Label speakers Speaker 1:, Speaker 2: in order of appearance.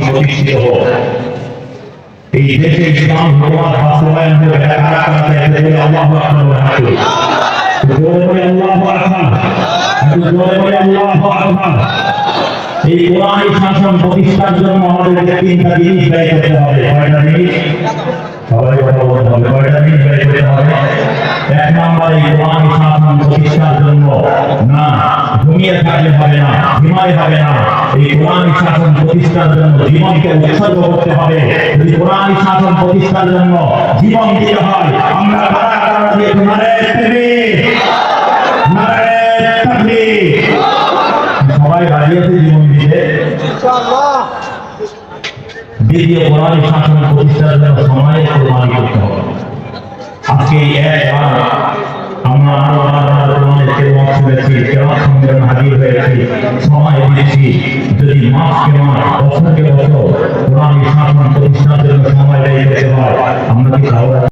Speaker 1: প্রতিষ্ঠিত হোক। এই দেশে ইসলাম ধর্ম বাস্তবায়ন হবে, এটা কারা কারা চাইবে বলে আল্লাহু আকবার বলে জোরে বলে আল্লাহু আকবার, জোরে বলে আল্লাহু আকবার। এই কোরআনী শাসন প্রতিষ্ঠার জন্য আমাদেরকে তিনটা জিনিস ব্যয় করতে হবে। কয়টা জিনিস? সবাই কথা বলতে হবে। কয়টা জিনিস ব্যয় করতে হবে? এক নম্বর, এই কোরআনী শাসন প্রতিষ্ঠার জন্য না ঘুমিয়ে থাকলে হবে না, ঘুমালে হবে না। এই কোরআনী শাসন প্রতিষ্ঠার জন্য জীবনকে উৎসর্গ করতে হবে। যদি কোরআনী শাসন প্রতিষ্ঠার জন্য জীবন দিতে হয়, আমরা কারা কারা দিয়ে নারায়ে তাকবীর, নারায়ে তাকবীর, সবাই দাঁড়িয়েছে জীবন দিতে ইনশাআল্লাহ। দ্বিতীয়, কোরআনী শাসন প্রতিষ্ঠার জন্য সময় কোরবানি করতে হবে। আজকে একবার আমরা কোরআনের তেলাওয়াত শুনেছি, তেলাওয়াত সম্মেলন হাজির হয়েছি, সময় দিয়েছি। যদি মাসকে মাস, বছরকে বছর কোরআনী শাসন প্রতিষ্ঠার জন্য সময় ব্যয় করতে হয়, আমরা কি তাহলে